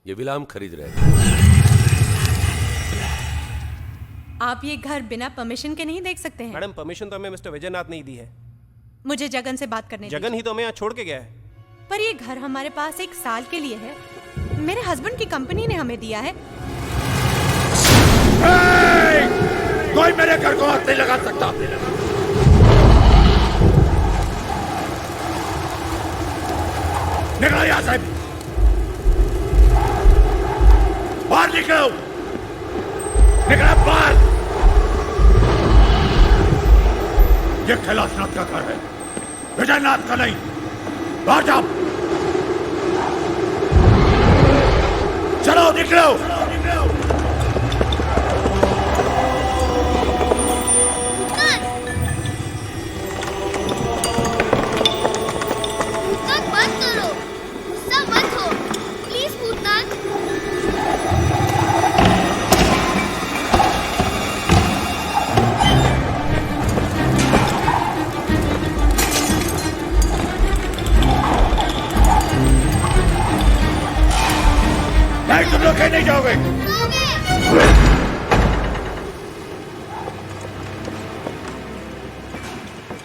ये विला हम खरीद रहे हैं। आप ये घर बिना परमिशन के नहीं देख सकते हैं। मैडम परमिशन तो हमें मिस्टर विजयनाथ ने ही दी है। मुझे जगन से बात करने जगन ही तो हमें यहाँ छोड़ के गया है। पर ये घर हमारे पास 1 साल के लिए है। मेरे हस्बैंड की कंपनी ने हमें दिया है। कोई मेरे घर को हाथ नहीं लगा सकता। निकलो यहाँ से, बाहर निकलो, निकलो बाहर। ये कैलाशनाथ का घर है, विजयनाथ का नहीं। बाहर जाओ, चलो निकलो। तुम लोग कहीं नहीं जाओगे।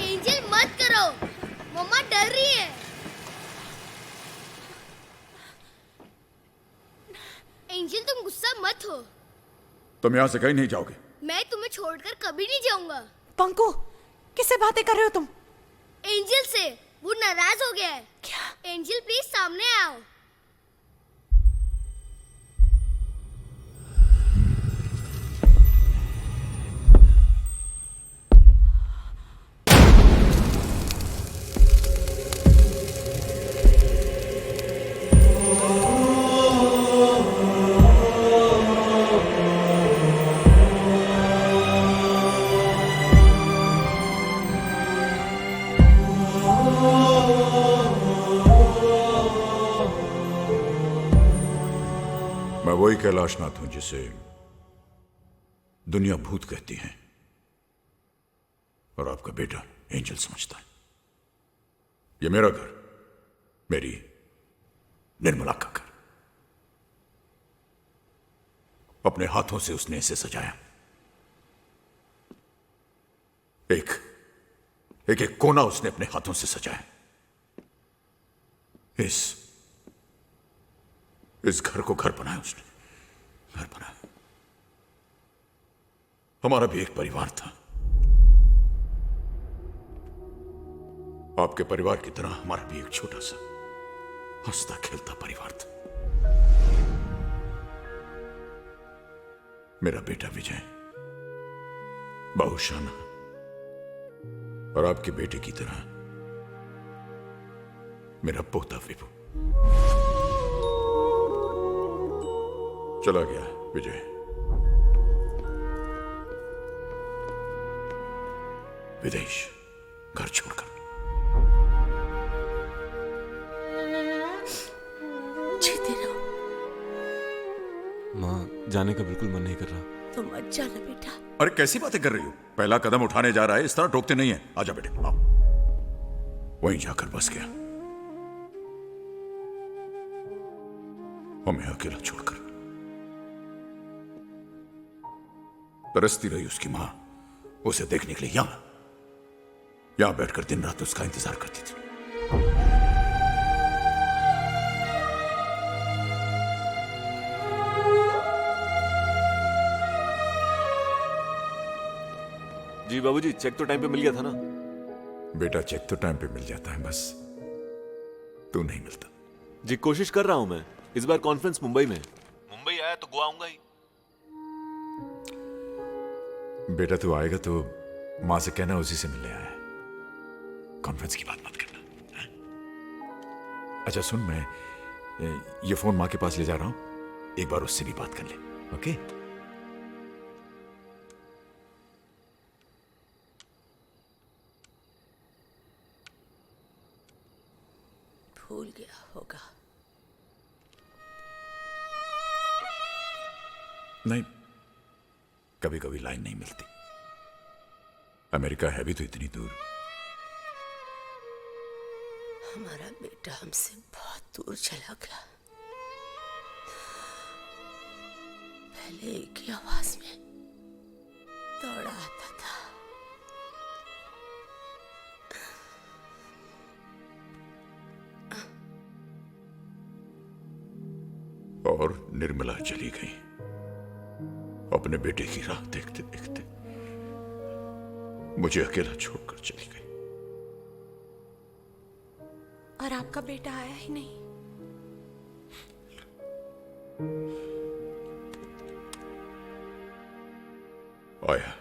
एंजल मत करो, मम्मा डर रही है। एंजल तुम गुस्सा मत हो। तुम यहाँ से कहीं नहीं जाओगे। मैं तुम्हें छोड़कर कभी नहीं जाऊंगा। पंकु, किससे बातें कर रहे हो तुम? एंजल से। वो नाराज हो गया है। क्या? एंजल प्लीज सामने आओ। मैं वही कैलाशनाथ हूं जिसे दुनिया भूत कहती है और आपका बेटा एंजल समझता है। ये मेरा घर, मेरी निर्मला का घर। अपने हाथों से उसने इसे सजाया। एक एक एक कोना उसने अपने हाथों से सजाया। इस घर को घर बनाया उसने, घर बनाया। हमारा भी एक परिवार था। आपके परिवार की तरह हमारा भी एक छोटा सा हंसता खेलता परिवार था। मेरा बेटा विजय बहुशाना और आपके बेटे की तरह मेरा पोता विभू। चला गया विजय। विदेश, घर छोड़कर। जीते रहो। माँ, जाने का बिल्कुल मन नहीं कर रहा। तो मत जाना बेटा। अरे कैसी बातें कर रही हो? पहला कदम उठाने जा रहा है, इस तरह टोकते नहीं है। आजा बेटे, आओ। वहीं जाकर बस गया, हमें अकेला छोड़कर। तरसती रही उसकी मां उसे देखने के लिए यहां बैठकर दिन रात उसका इंतजार करती थी। जी बाबूजी, चेक तो टाइम पे मिल गया था ना? बेटा, चेक तो टाइम पे मिल जाता है, बस तू नहीं मिलता। जी कोशिश कर रहा हूं मैं। इस बार कॉन्फ्रेंस मुंबई में। मुंबई आया तो गोवा आऊंगा ही। बेटा तू आएगा तो मां से कहना उसी से मिलने आया है। कॉन्फ्रेंस की बात मत करना, है? अच्छा सुन, मैं ये फोन मां के पास ले जा रहा हूं, एक बार उससे भी बात कर ले। ओके? भूल गया होगा। नहीं, कभी कभी लाइन नहीं मिलती। अमेरिका है भी तो इतनी दूर। हमारा बेटा हमसे बहुत दूर चला गया। पहले एक ही आवाज में दौड़ा आता था। और निर्मला चली गई अपने बेटे की राह देखते देखते, मुझे अकेला छोड़कर चली गई। और आपका बेटा आया ही नहीं। आया।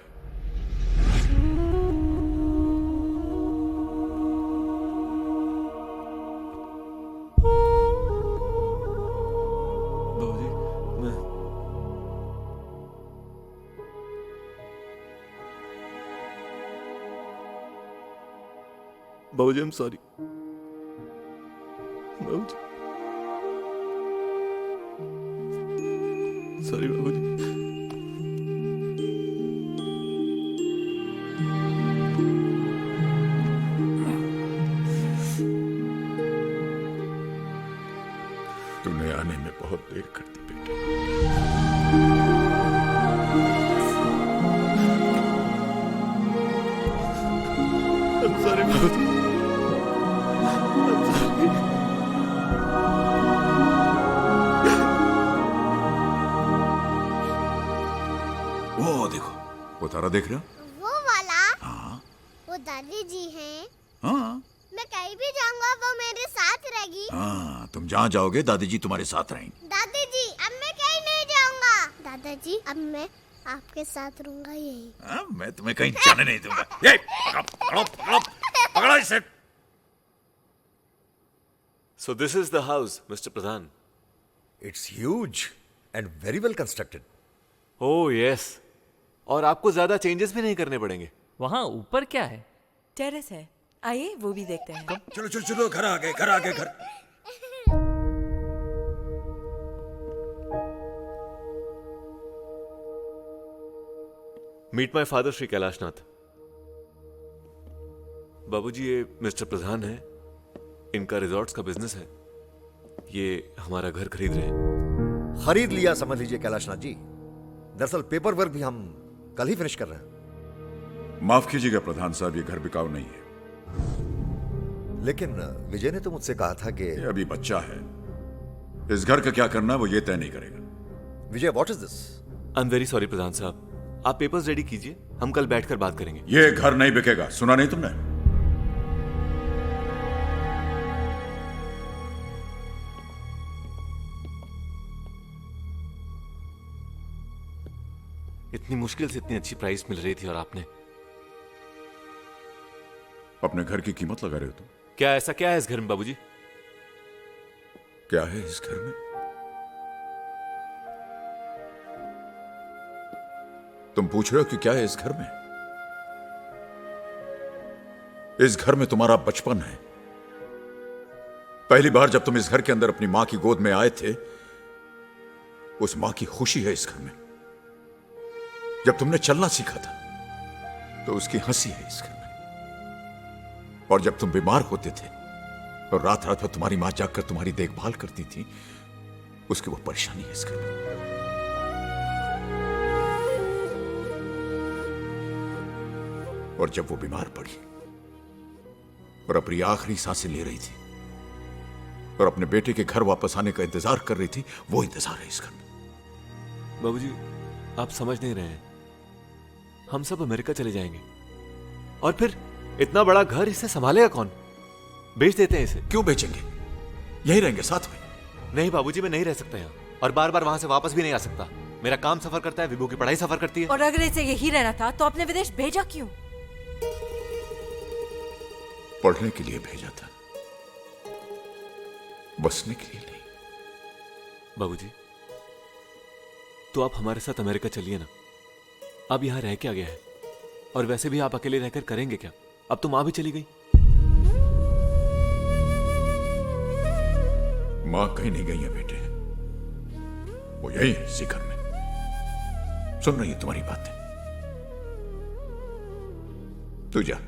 बाबूजी मैं बाबूजी आई एम सॉरी। बाबूजी सॉरी बाबूजी। तूने आने में बहुत देर कर दी बेटे। I'm sorry बाबूजी। I'm sorry। वो देखो, वो तारा देख रहे हो? वो वाला हाँ वो दादी जी हैं। हाँ मैं कहीं भी जाऊंगा वो मेरे साथ रहेगी। हाँ, तुम जहाँ जाओगे दादी जी तुम्हारे साथ रहेंगी। दादी जी अब मैं कहीं नहीं जाऊंगा। दादाजी अब मैं आपके साथ रहूंगा यही। हाँ, मैं तुम्हें कहीं जाने नहीं दूंगा। ये पकड़ो, पकड़ो, पकड़ो इसे। So this is the house, Mr. Pradhan. It's huge and very well constructed. Oh yes. और आपको ज्यादा चेंजेस भी नहीं करने पड़ेंगे। वहाँ ऊपर क्या है? टेरेस है, आइए वो भी देखते हैं। चलो चलो चलो, घर आ गए, घर आ गए, घर। Meet my father Shri Kailashnath. बाबूजी ये मिस्टर प्रधान है, इनका रिजॉर्ट्स का बिजनेस है। ये हमारा घर खरीद रहे हैं। खरीद लिया समझ लीजिए कैलाशनाथ जी। दरअसल पेपर वर्क भी हम कल ही फिनिश कर रहे हैं। माफ कीजिएगा प्रधान साहब, ये घर बिकाऊ नहीं है। लेकिन विजय ने तो मुझसे कहा था कि ये अभी बच्चा है, इस घर का क्या करना वो ये तय नहीं करेगा। Vijay what is this? I am very sorry प्रधान साहब, आप पेपर्स रेडी कीजिए, हम कल बैठकर बात करेंगे। ये घर नहीं बिकेगा, सुना नहीं तुमने? इतनी मुश्किल से इतनी अच्छी प्राइस मिल रही थी और आपने अपने घर की कीमत लगा रहे हो तुम। क्या ऐसा क्या है इस घर में बाबूजी? क्या है इस घर में? तुम पूछ रहे हो कि क्या है इस घर में? इस घर में तुम्हारा बचपन है। पहली बार जब तुम इस घर के अंदर अपनी मां की गोद में आए थे, उस मां की खुशी है इस घर में। जब तुमने चलना सीखा था तो उसकी हंसी है इस घर में। और जब तुम बीमार होते थे और रात रात भर तुम्हारी मां जागकर तुम्हारी देखभाल करती थी, उसकी वो परेशानी है इस घर में। और जब वो बीमार पड़ी और अपनी आखिरी सांसें ले रही थी और अपने बेटे के घर वापस आने का इंतजार कर रही थी, वो इंतजार है इस घर में। बाबूजी आप समझ नहीं रहे हैं, हम सब अमेरिका चले जाएंगे और फिर इतना बड़ा घर, इसे संभालेगा कौन? बेच देते हैं इसे। क्यों बेचेंगे? यहीं रहेंगे साथ में। नहीं बाबूजी, मैं नहीं रह सकता यहाँ और बार बार वहां से वापस भी नहीं आ सकता। मेरा काम सफर करता है, विभू की पढ़ाई सफर करती है। और अगर इसे यही रहना था तो आपने विदेश भेजा क्यों? पढ़ने के लिए भेजा था, बसने के लिए नहीं। बाबूजी तो आप हमारे साथ अमेरिका चलिए ना। अब यहां रह क्या गया है? और वैसे भी आप अकेले रहकर करेंगे क्या? अब तो मां भी चली गई। मां कहीं नहीं गई है बेटे, वो यही है इसी घर में। सुन रही है तुम्हारी बातें। तू जा,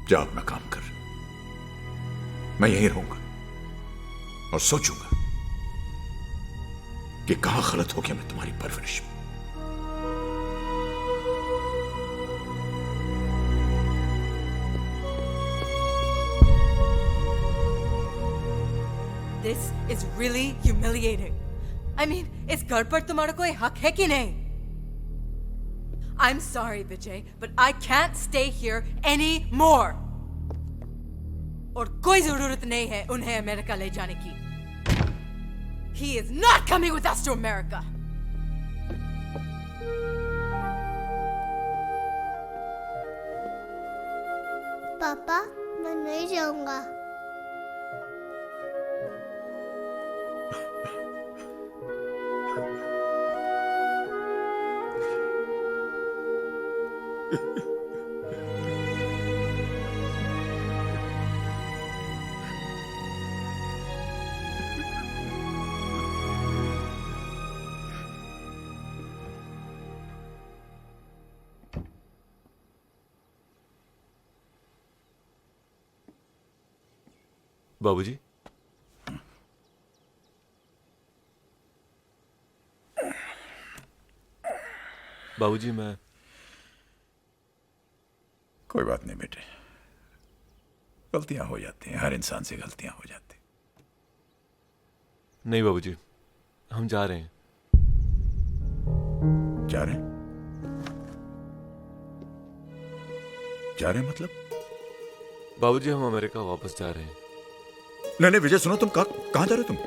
जा अपना काम कर। मैं यहीं रहूंगा और सोचूंगा कि कहां गलत हो गया मैं तुम्हारी परवरिश में। This is really humiliating. I mean, इस घर पर तुम्हारा कोई हक है कि नहीं? I'm sorry, Vijay, but I can't stay here anymore. और कोई जरूरत नहीं है उन्हें अमेरिका ले जाने की. He is not coming with us to America. पापा मैं नहीं जाऊंगा। बाबूजी, बाबूजी मैं कोई बात नहीं बेटे, गलतियां हो जाती हैं, हर इंसान से गलतियां हो जाती। नहीं बाबूजी, हम जा रहे हैं। जा रहे हैं? जा रहे हैं मतलब? बाबूजी हम अमेरिका वापस जा रहे हैं। नहीं नहीं विजय सुनो, तुम कहां जा रहे हो तुम?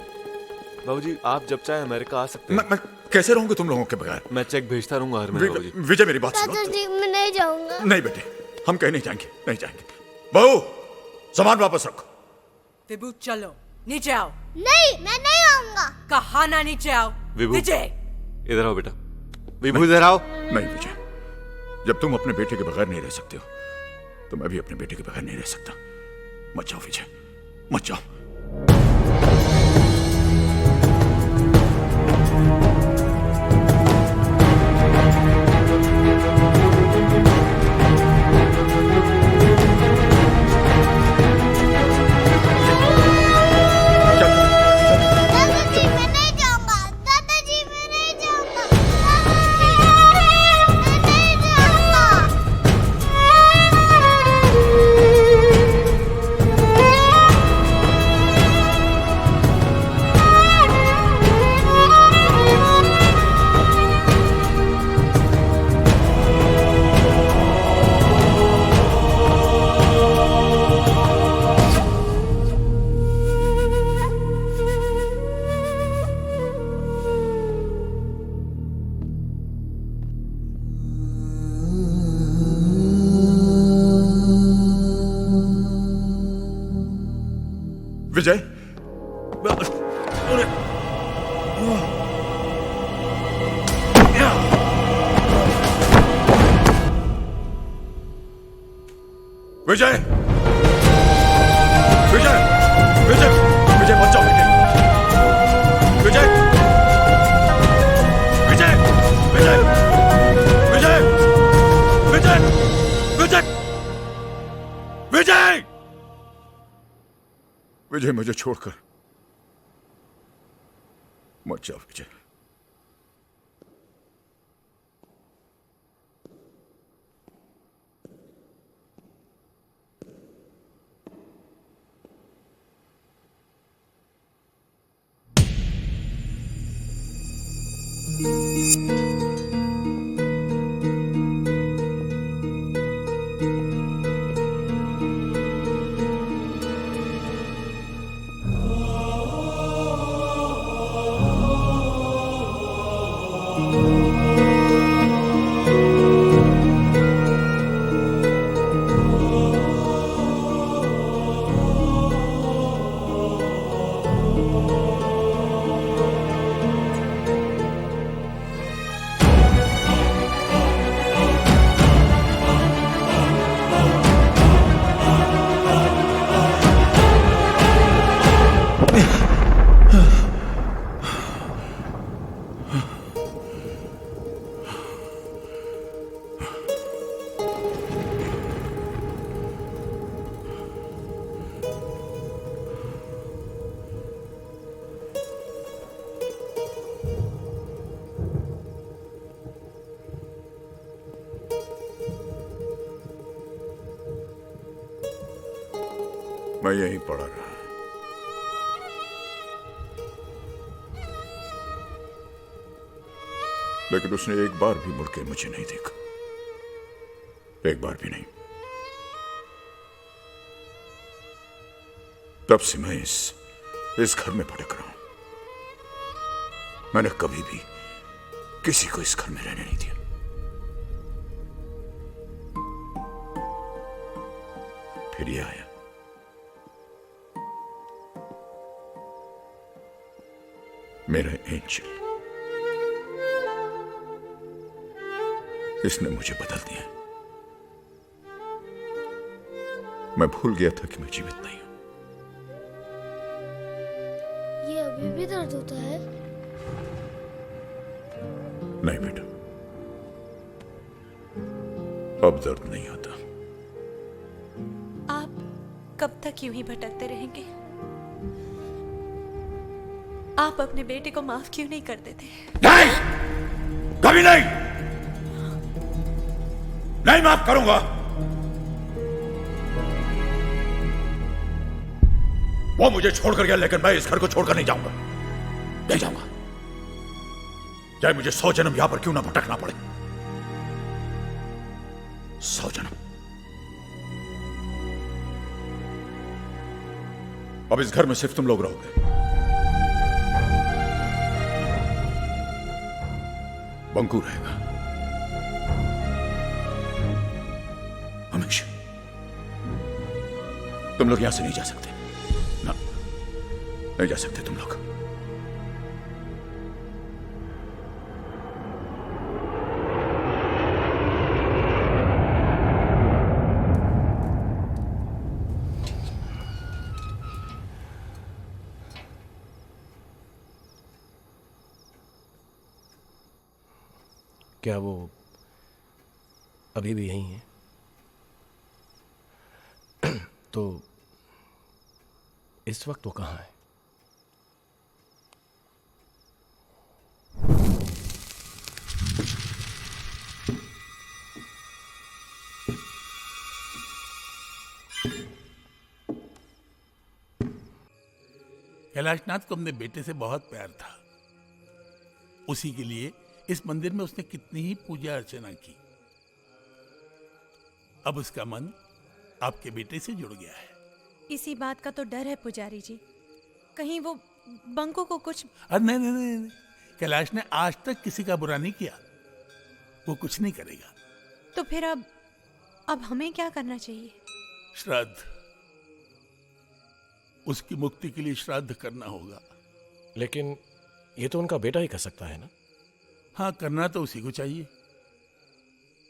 बाबूजी आप जब चाहे अमेरिका आ सकते हैं। मैं कैसे रहूंगा तुम लोगों के बगैर? मैं चेक भेजता रहूंगा हर महीने बाबूजी। विजय मेरी बात सुनो। दादाजी मैं नहीं जाऊंगा। नहीं बेटे, हम कहीं नहीं जाएंगे, नहीं जाएंगे। बहू सामान वापस रखो। विभू चलो नीचे आओ। नहीं मैं नहीं आऊंगा। कहा ना नीचे आओ। विभू। विजय इधर आओ बेटा। विभू इधर आओ। नहीं विजय, जब तुम अपने बेटे के बगैर नहीं रह सकते हो तो मैं भी अपने बेटे के बगैर नहीं रह सकता। मत जाओ विजय, मत जाओ। दादाजी मैं नहीं जाऊंगा। दादाजी मैं नहीं जाऊंगा। मैं नहीं जाऊंगा। विजय विजय विजय विजय विजय मत जाओ बेटे। विजय विजय विजय विजय विजय विजय विजय विजय मुझे छोड़कर मत जाओ विजय। मैं यहीं पड़ा रहा। लेकिन उसने एक बार भी मुड़ के मुझे नहीं देखा, एक बार भी नहीं। तब से मैं इस घर में भटक रहा हूं। मैंने कभी भी किसी को इस घर में रहने नहीं दिया। फिर ये आया, मेरा एंजल। इसने मुझे बदल दिया। मैं भूल गया था कि मैं जीवित नहीं हूं। ये अभी भी दर्द होता है? नहीं बेटा, अब दर्द नहीं होता। आप कब तक यूं ही भटकते रहेंगे? आप अपने बेटे को माफ क्यों नहीं कर देते? नहीं, कभी नहीं, नहीं माफ करूंगा। वो मुझे छोड़कर गया, लेकिन मैं इस घर को छोड़कर नहीं जाऊंगा, नहीं जाऊंगा। चाहे मुझे 100 जन्म यहां पर क्यों ना भटकना पड़े, 100 जन्म। अब इस घर में सिर्फ तुम लोग रहोगे। बंकू रहेगा हमेशा। तुम लोग यहां से नहीं जा सकते ना, नहीं जा सकते तुम लोग। क्या वो अभी भी यहीं है? तो इस वक्त वो कहाँ है? कैलाशनाथ को अपने बेटे से बहुत प्यार था। उसी के लिए इस मंदिर में उसने कितनी ही पूजा अर्चना की। अब उसका मन आपके बेटे से जुड़ गया है। इसी बात का तो डर है पुजारी जी, कहीं वो बंकू को कुछ। अरे नहीं नहीं नहीं, नहीं। कैलाश ने आज तक किसी का बुरा नहीं किया, वो कुछ नहीं करेगा। तो फिर अब हमें क्या करना चाहिए? श्राद्ध, उसकी मुक्ति के लिए श्राद्ध करना होगा। लेकिन ये तो उनका बेटा ही कर सकता है ना? हाँ, करना तो उसी को चाहिए।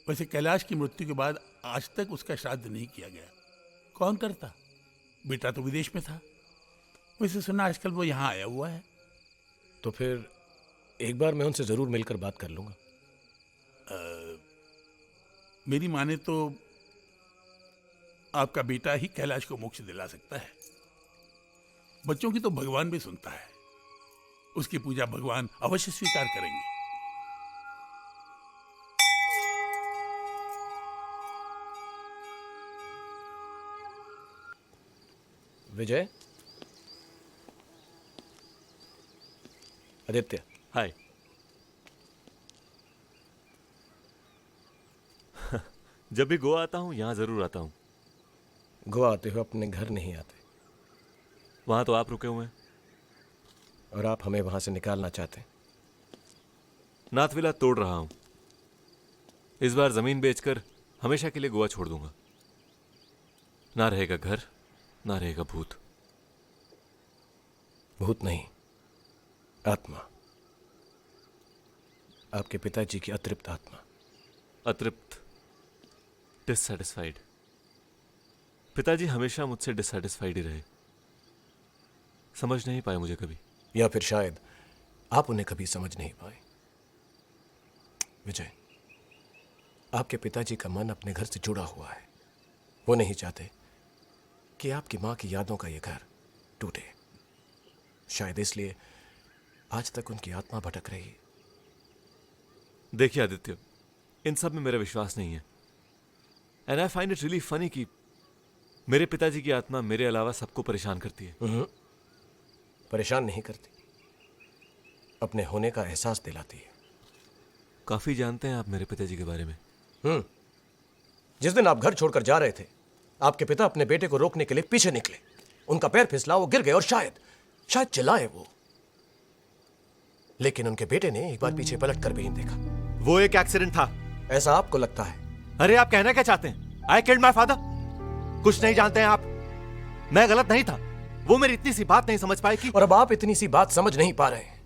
वैसे कैलाश की मृत्यु के बाद आज तक उसका श्राद्ध नहीं किया गया। कौन करता? बेटा तो विदेश में था। वैसे सुना आजकल वो यहाँ आया हुआ है। तो फिर एक बार मैं उनसे जरूर मिलकर बात कर लूंगा। मेरी माने तो आपका बेटा ही कैलाश को मोक्ष दिला सकता है। बच्चों की तो भगवान भी सुनता है। उसकी पूजा भगवान अवश्य स्वीकार करेंगे। विजय, आदित्य, हाय। जब भी गोवा आता हूं यहां जरूर आता हूं। गोवा आते हुए अपने घर नहीं आते। वहां तो आप रुके हुए हैं। और आप हमें वहां से निकालना चाहते हैं। नाथविला तोड़ रहा हूं। इस बार जमीन बेचकर हमेशा के लिए गोवा छोड़ दूंगा। ना रहेगा घर, ना रहेगा भूत। भूत नहीं, आत्मा। आपके पिताजी की अतृप्त आत्मा। अतृप्त, डिससैटिस्फाइड। पिताजी हमेशा मुझसे डिससैटिस्फाइड ही रहे। समझ नहीं पाए मुझे कभी। या फिर शायद आप उन्हें कभी समझ नहीं पाए। विजय, आपके पिताजी का मन अपने घर से जुड़ा हुआ है। वो नहीं चाहते कि आपकी मां की यादों का ये घर टूटे। शायद इसलिए आज तक उनकी आत्मा भटक रही है। देखिए आदित्य, इन सब में मेरा विश्वास नहीं है। And I find it really funny कि मेरे पिताजी की आत्मा मेरे अलावा सबको परेशान करती है। परेशान नहीं करती, अपने होने का एहसास दिलाती है। काफी जानते हैं आप मेरे पिताजी के बारे में। जिस दिन आप घर छोड़कर जा रहे थे, आपके पिता अपने बेटे को रोकने के लिए पीछे निकले। उनका पैर फिसला, वो गिर गए और शायद चिल्लाए वो। लेकिन उनके बेटे ने एक बार पीछे पलट कर भी नहीं देखा। वो एक एक्सीडेंट था। ऐसा आपको लगता है? अरे आप कहना क्या चाहते हैं? I killed my father. कुछ नहीं जानते हैं आप। मैं गलत नहीं था, वो मेरी इतनी सी बात नहीं समझ पाई कि। और अब आप इतनी सी बात समझ नहीं पा रहे हैं।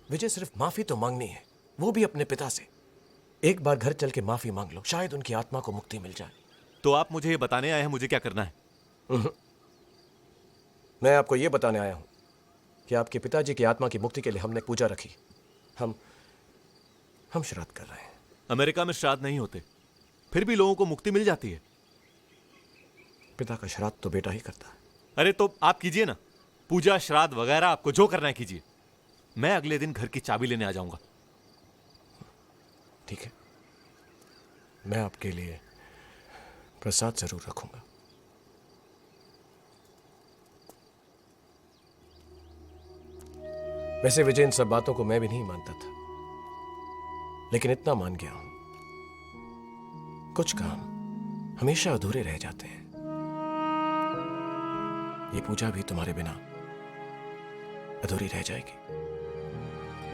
विजय सिर्फ माफी तो मांगनी है, वो भी अपने पिता से। एक बार घर चल के माफी मांग लो, शायद उनकी आत्मा को मुक्ति मिल जाए। तो आप मुझे ये बताने आए हैं मुझे क्या करना है? मैं आपको ये बताने आया हूं कि आपके पिताजी की आत्मा की मुक्ति के लिए हमने पूजा रखी। हम श्राद्ध कर रहे हैं। अमेरिका में श्राद्ध नहीं होते, फिर भी लोगों को मुक्ति मिल जाती है। पिता का श्राद्ध तो बेटा ही करता है। अरे तो आप कीजिए ना, पूजा श्राद्ध वगैरह आपको जो करना है कीजिए। मैं अगले दिन घर की चाबी लेने आ जाऊंगा। ठीक है, मैं आपके लिए प्रसाद जरूर रखूंगा। वैसे विजय, इन सब बातों को मैं भी नहीं मानता था, लेकिन इतना मान गया हूं, कुछ काम हमेशा अधूरे रह जाते हैं। ये पूजा भी तुम्हारे बिना अधूरी रह जाएगी।